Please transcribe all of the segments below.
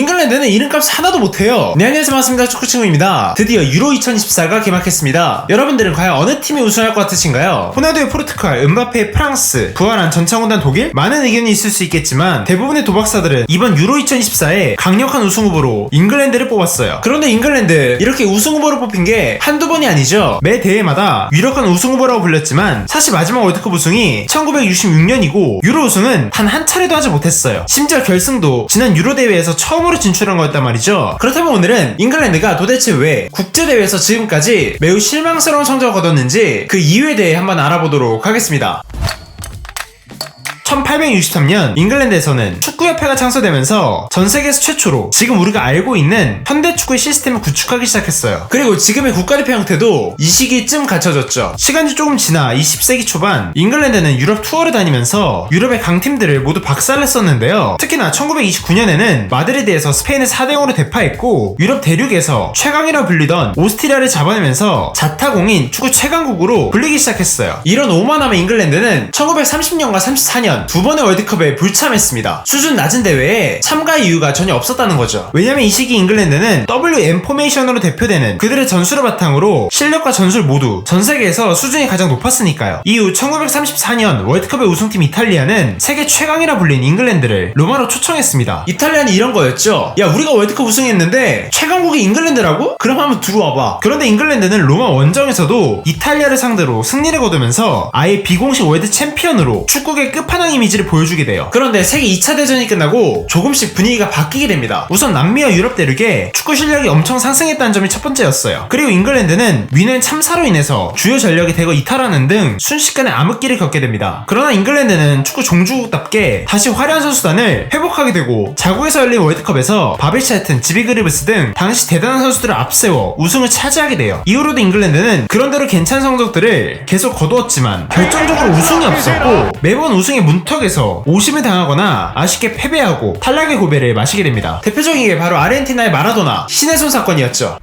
잉글랜드는 이름값 하나도 못해요. 네, 안녕하세요, 반갑습니다. 축구친구입니다. 드디어 유로 2024가 개막했습니다. 여러분들은 과연 어느 팀이 우승할 것 같으신가요? 호나두의 포르투갈, 은바페의 프랑스, 부활한 전창훈단 독일? 많은 의견이 있을 수 있겠지만 대부분의 도박사들은 이번 유로 2024에 강력한 우승 후보로 잉글랜드를 뽑았어요. 그런데 잉글랜드 이렇게 우승 후보로 뽑힌 게 한두 번이 아니죠. 매 대회마다 유력한 우승 후보라고 불렸지만 사실 마지막 월드컵 우승이 1966년이고 유로 우승은 단 한 차례도 하지 못했어요. 심지어 결승도 지난 유로 대회에서 처음으로 진출한 거였단 말이죠. 그렇다면 오늘은 잉글랜드가 도대체 왜 국제대회에서 지금까지 매우 실망스러운 성적을 거뒀는지 그 이유에 대해 한번 알아보도록 하겠습니다. 1863년 잉글랜드에서는 축구협회가 창설되면서 전세계에서 최초로 지금 우리가 알고 있는 현대축구의 시스템을 구축하기 시작했어요. 그리고 지금의 국가대표 형태도 이 시기쯤 갖춰졌죠. 시간이 조금 지나 20세기 초반 잉글랜드는 유럽 투어를 다니면서 유럽의 강팀들을 모두 박살냈었는데요. 특히나 1929년에는 마드리드에서 스페인을 4대0으로 대파했고 유럽 대륙에서 최강이라 불리던 오스트리아를 잡아내면서 자타공인 축구 최강국으로 불리기 시작했어요. 이런 오만함의 잉글랜드는 1930년과 34년 두 번의 월드컵에 불참했습니다. 수준 낮은 대회에 참가 이유가 전혀 없었다는 거죠. 왜냐면 이 시기 잉글랜드는 WM 포메이션으로 대표되는 그들의 전술을 바탕으로 실력과 전술 모두 전 세계에서 수준이 가장 높았으니까요. 이후 1934년 월드컵의 우승팀 이탈리아는 세계 최강이라 불린 잉글랜드를 로마로 초청했습니다. 이탈리아는 이런 거였죠. 야, 우리가 월드컵 우승했는데 최강국이 잉글랜드라고? 그럼 한번 들어와봐. 그런데 잉글랜드는 로마 원정에서도 이탈리아를 상대로 승리를 거두면서 아예 비공식 월드 챔피언으로 축구계 끝판왕 이미지를 보여주게 돼요. 그런데 세계 2차 대전이 끝나고 조금씩 분위기가 바뀌게 됩니다. 우선 남미와 유럽 대륙에 축구 실력이 엄청 상승했다는 점이 첫 번째였어요. 그리고 잉글랜드는 위넨 참사로 인해서 주요 전력이 대거 이탈하는 등 순식간에 암흑기를 겪게 됩니다. 그러나 잉글랜드는 축구 종주국답게 다시 화려한 선수단을 회복하게 되고 자국에서 열린 월드컵에서 바비 찰튼, 지비 그리브스 등 당시 대단한 선수들을 앞세워 우승을 차지하게 돼요. 이후로도 잉글랜드는 그런대로 괜찮은 성적들을 계속 거두었지만 결정적으로 우승이 없었고 매번 우승의 문턱에서 오심을 당하거나 아쉽게 패배하고 탈락의 고배를 마시게 됩니다. 대표적인 게 바로 아르헨티나의 마라도나 신의 손 사건이었죠.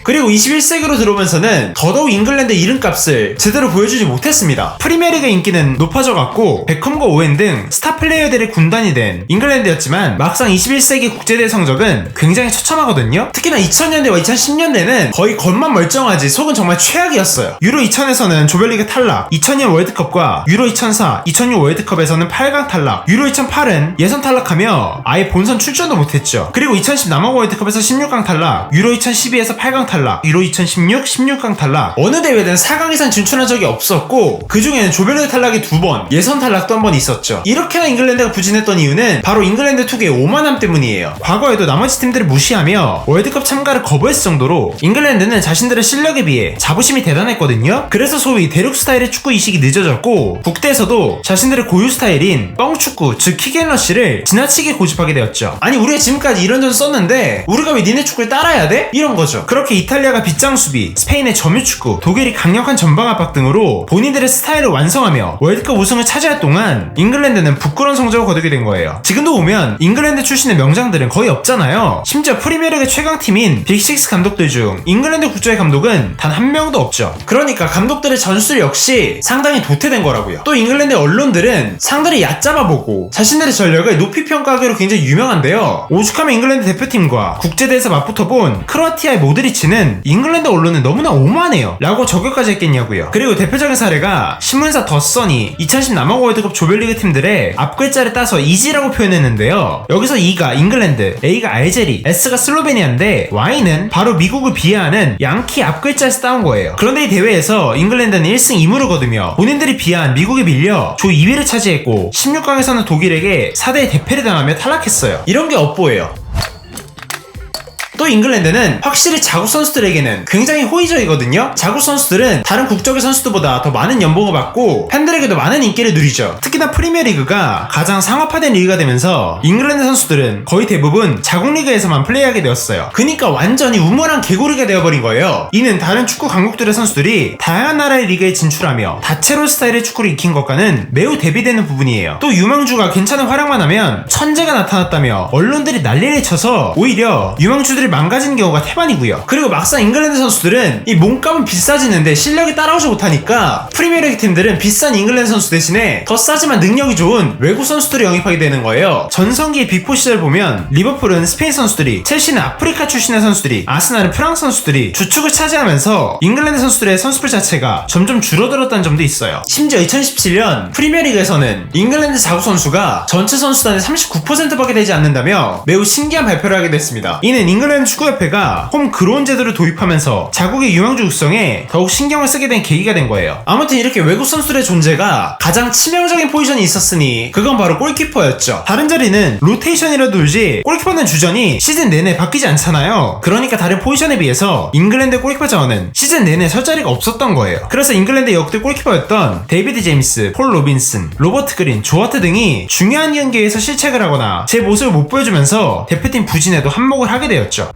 그리고 21세기로 들어오면서는 더더욱 잉글랜드의 이름값을 제대로 보여주지 못했습니다. 프리미어리그 인기는 높아져갔고 베컴과 오웬 등 스타 플레이어들의 군단이 된 잉글랜드였지만 막상 21세기 국제대회 성적은 굉장히 처참하거든요. 특히나 2000년대와 2010년대는 거의 겉만 멀쩡하지 속은 정말 최악이었어요. 유로 2000에서는 조별리그 탈락, 2000년 월드컵과 유로 2004, 2006 월드컵에서는 8강 탈락, 유로 2008은 예선 탈락하며 아예 본선 출전도 못했죠. 그리고 2010 남아공 월드컵에서 16강 탈락, 유로 2012에서 8강 탈락, 유로 2016, 16강 탈락. 어느 대회든 4강 이상 진출한 적이 없었고 그 중에는 조별리그 탈락이 2번, 예선 탈락도 한 번 있었죠. 이렇게나 잉글랜드가 부진했던 이유는 바로 잉글랜드 특유의 오만함 때문이에요. 과거에도 나머지 팀들을 무시하며 월드컵 참가를 거부했을 정도로 잉글랜드는 자신들의 실력에 비해 자부심이 대단했거든요. 그래서 소위 대륙 스타일의 축구 이식이 늦어졌고 국대에서도 자신들의 고유 스타일인 뻥축구, 즉 킥앤러시를 지나치게 고집하게 되었죠. 아니, 우리가 지금까지 이런 전 썼는데 우리가 왜 니네 축구를 따라야 돼? 이런 거죠. 그렇게 이탈리아가 빗장 수비, 스페인의 점유축구, 독일이 강력한 전방 압박 등으로 본인들의 스타일을 완성하며 월드컵 우승을 차지할 동안 잉글랜드는 부끄러운 성적을 거두게 된 거예요. 지금도 보면 잉글랜드 출신의 명장들은 거의 없잖아요. 심지어 프리미어리그 최강팀인 빅식스 감독들 중 잉글랜드 국적의 감독은 단 한 명도 없죠. 그러니까 감독들의 전술 역시 상당히 도태된 거라고요. 또 잉글랜드 언론들은 상대를 얕잡아보고 자신들의 전력을 높이 평가하기로 굉장히 유명한데요. 오죽하면 잉글랜드 대표팀과 국제대회에서 맞붙어본 크로아티아의 모드리치는 잉글랜드 언론은 너무나 오만해요 라고 저격까지 했겠냐고요. 그리고 대표적인 사례가 신문사 더선이 2010 남아공 월드컵 조별리그 팀들의 앞글자를 따서 이지라고 표현했는데요. 여기서 E가 잉글랜드, A가 알제리, S가 슬로베니아인데 Y는 바로 미국을 비하하는 양키 앞글자에서 따온 거예요. 그런데 이 대회에서 잉글랜드는 1승 2무를 거두며 본인들이 비하한 미국에 밀려 조 2위를 차지했고 16강에서는 독일에게 4대 대패를 당하며 탈락했어요. 이런 게 업보예요. 또 잉글랜드는 확실히 자국 선수들에게는 굉장히 호의적이거든요. 자국 선수들은 다른 국적의 선수들보다 더 많은 연봉을 받고 팬들에게도 많은 인기를 누리죠. 특히나 프리미어리그가 가장 상업화된 리그가 되면서 잉글랜드 선수들은 거의 대부분 자국 리그에서만 플레이하게 되었어요. 그러니까 완전히 우물한 개구리가 되어버린 거예요. 이는 다른 축구 강국들의 선수들이 다양한 나라의 리그에 진출하며 다채로운 스타일의 축구를 익힌 것과는 매우 대비되는 부분이에요. 또 유망주가 괜찮은 활약만 하면 천재가 나타났다며 언론들이 난리를 쳐서 오히려 유망주들을 망가지는 경우가 태반이고요. 그리고 막상 잉글랜드 선수들은 이 몸값은 비싸지는데 실력이 따라오지 못하니까 프리미어리그 팀들은 비싼 잉글랜드 선수 대신에 더 싸지만 능력이 좋은 외국 선수들을 영입하게 되는 거예요. 전성기의 빅4 시절 보면 리버풀은 스페인 선수들이, 첼시는 아프리카 출신의 선수들이, 아스날은 프랑스 선수들이 주축을 차지하면서 잉글랜드 선수들의 선수풀 자체가 점점 줄어들었다는 점도 있어요. 심지어 2017년 프리미어리그에서는 잉글랜드 자국 선수가 전체 선수단의 39%밖에 되지 않는다며 매우 신기한 발표를 하게 됐습니다. 이는 잉글랜드 축구협회가 홈 그로운 제도를 도입하면서 자국의 유망주 육성에 더욱 신경을 쓰게 된 계기가 된 거예요. 아무튼 이렇게 외국 선수들의 존재가 가장 치명적인 포지션이 있었으니 그건 바로 골키퍼였죠. 다른 자리는 로테이션이라도 돌지 골키퍼는 주전이 시즌 내내 바뀌지 않잖아요. 그러니까 다른 포지션에 비해서 잉글랜드 골키퍼 자원은 시즌 내내 설 자리가 없었던 거예요. 그래서 잉글랜드 역대 골키퍼였던 데이비드 제임스, 폴 로빈슨, 로버트 그린, 조하트 등이 중요한 경기에서 실책을 하거나 제 모습을 못 보여주면서 대표팀 부진에도 한몫을 하게 되었죠.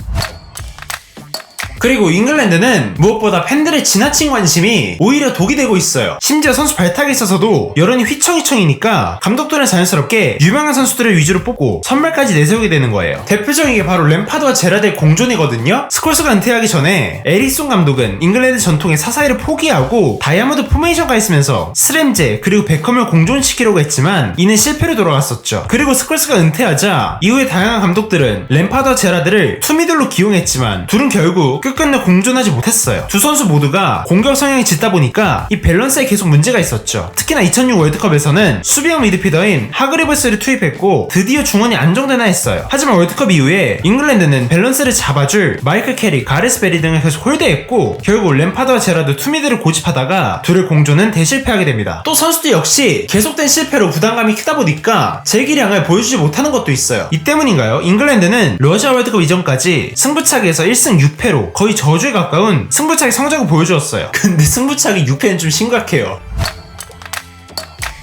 그리고 잉글랜드는 무엇보다 팬들의 지나친 관심이 오히려 독이 되고 있어요. 심지어 선수 발탁에 있어서도 여론이 휘청휘청이니까 감독들은 자연스럽게 유명한 선수들을 위주로 뽑고 선발까지 내세우게 되는 거예요. 대표적인 게 바로 램파드와 제라드의 공존이거든요. 스콜스가 은퇴하기 전에 에릭슨 감독은 잉글랜드 전통의 사사이를 포기하고 다이아몬드 포메이션가 있으면서 스램제 그리고 베컴을 공존시키려고 했지만 이는 실패로 돌아갔었죠. 그리고 스콜스가 은퇴하자 이후에 다양한 감독들은 램파드와 제라드를 투미들로 기용했지만 둘은 결국 끝끝내 공존하지 못했어요. 두 선수 모두가 공격 성향이 짙다 보니까 이 밸런스에 계속 문제가 있었죠. 특히나 2006 월드컵에서는 수비형 미드필더인 하그리버스를 투입했고 드디어 중원이 안정되나 했어요. 하지만 월드컵 이후에 잉글랜드는 밸런스를 잡아줄 마이클 캐리, 가레스 베리 등을 계속 홀대했고 결국 램파드와 제라드 투미드를 고집하다가 둘의 공존은 대실패하게 됩니다. 또 선수들 역시 계속된 실패로 부담감이 크다 보니까 재기량을 보여주지 못하는 것도 있어요. 이 때문인가요? 잉글랜드는 러시아 월드컵 이전까지 승부차기에서 1승 6패로 거의 저주에 가까운 승부차기 성적을 보여주었어요. 근데 승부차기 6패는 좀 심각해요.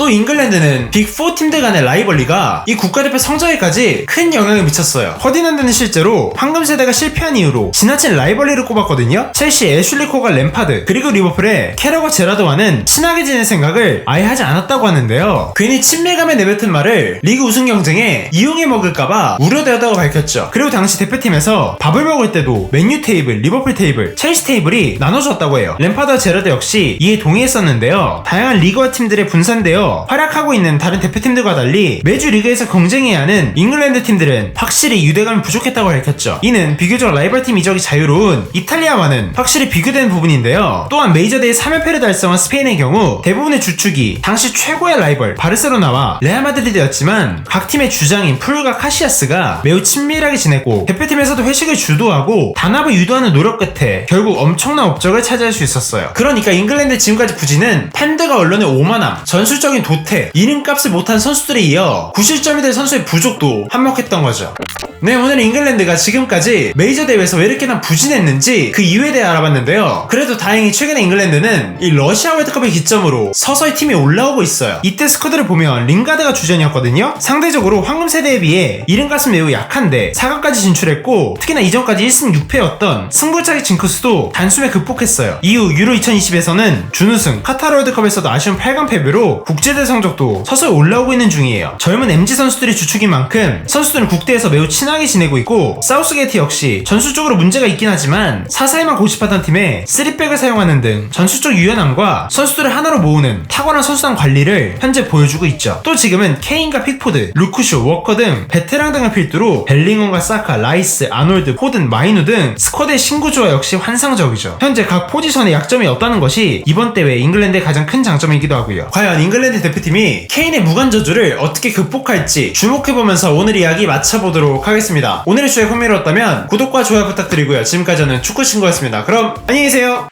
또 잉글랜드는 빅4 팀들 간의 라이벌리가 이 국가대표 성적에까지 큰 영향을 미쳤어요. 퍼디난드는 실제로 황금 세대가 실패한 이후로 지나친 라이벌리를 꼽았거든요. 첼시 애슐리 콜과 램파드 그리고 리버풀의 캐러과 제라드와는 친하게 지낼 생각을 아예 하지 않았다고 하는데요. 괜히 친밀감에 내뱉은 말을 리그 우승 경쟁에 이용해 먹을까봐 우려되었다고 밝혔죠. 그리고 당시 대표팀에서 밥을 먹을 때도 맨유 테이블, 리버풀 테이블, 첼시 테이블이 나눠졌다고 해요. 램파드와 제라드 역시 이에 동의했었는데요. 다양한 리그와 팀들에 분산되어 활약하고 있는 다른 대표팀들과 달리 매주 리그에서 경쟁해야 하는 잉글랜드 팀들은 확실히 유대감이 부족했다고 밝혔죠. 이는 비교적 라이벌팀 이적이 자유로운 이탈리아와는 확실히 비교되는 부분인데요. 또한 메이저대회 3연패를 달성한 스페인의 경우 대부분의 주축이 당시 최고의 라이벌 바르셀로나와 레알 마드리드였지만 각 팀의 주장인 푸울과 카시아스가 매우 친밀하게 지냈고 대표팀에서도 회식을 주도하고 단합을 유도하는 노력 끝에 결국 엄청난 업적을 차지할 수 있었어요. 그러니까 잉글랜드 지금까지 부진은 팬들과 언론의 오만함, 전술적인 도태, 이름값을 못한 선수들에 이어 구실점이 될 선수의 부족도 한몫했던 거죠. 네, 오늘 잉글랜드가 지금까지 메이저 대회에서 왜 이렇게나 부진했는지 그 이유에 대해 알아봤는데요. 그래도 다행히 최근에 잉글랜드는 이 러시아 월드컵을 기점으로 서서히 팀이 올라오고 있어요. 이때 스쿼드를 보면 링가드가 주전이었거든요. 상대적으로 황금 세대에 비해 이름값은 매우 약한데 4강까지 진출했고 특히나 이전까지 1승 6패였던 승부차기 징크스도 단숨에 극복했어요. 이후 유로 2020에서는 준우승, 카타르 월드컵에서도 아쉬운 8강 패배로 국제대 성적도 서서히 올라오고 있는 중이에요. 젊은 MZ 선수들이 주축인 만큼 선수들은 국대에서 매우 친하게 지내고 있고 사우스게이트 역시 전술적으로 문제가 있긴 하지만 사사이만 고집하던 팀에 3백을 사용하는 등 전술적 유연함과 선수들을 하나로 모으는 탁월한 선수단 관리를 현재 보여주고 있죠. 또 지금은 케인과 픽포드, 루크쇼, 워커 등 베테랑 등을 필두로 벨링엄과 사카, 라이스, 아놀드, 포든, 마이누 등 스쿼드의 신구조화 역시 환상적이죠. 현재 각 포지션의 약점이 없다는 것이 이번 대회 잉글랜드의 가장 큰 장점이기도 하고요. 과연 잉글랜드 대표팀이 케인의 무관저주를 어떻게 극복할지 주목해보면서 오늘 이야기 마쳐보도록 하겠습니다. 오늘의 주에 흥미로웠다면 구독과 좋아요 부탁드리고요. 지금까지 저는 축구친구였습니다. 그럼 안녕히 계세요.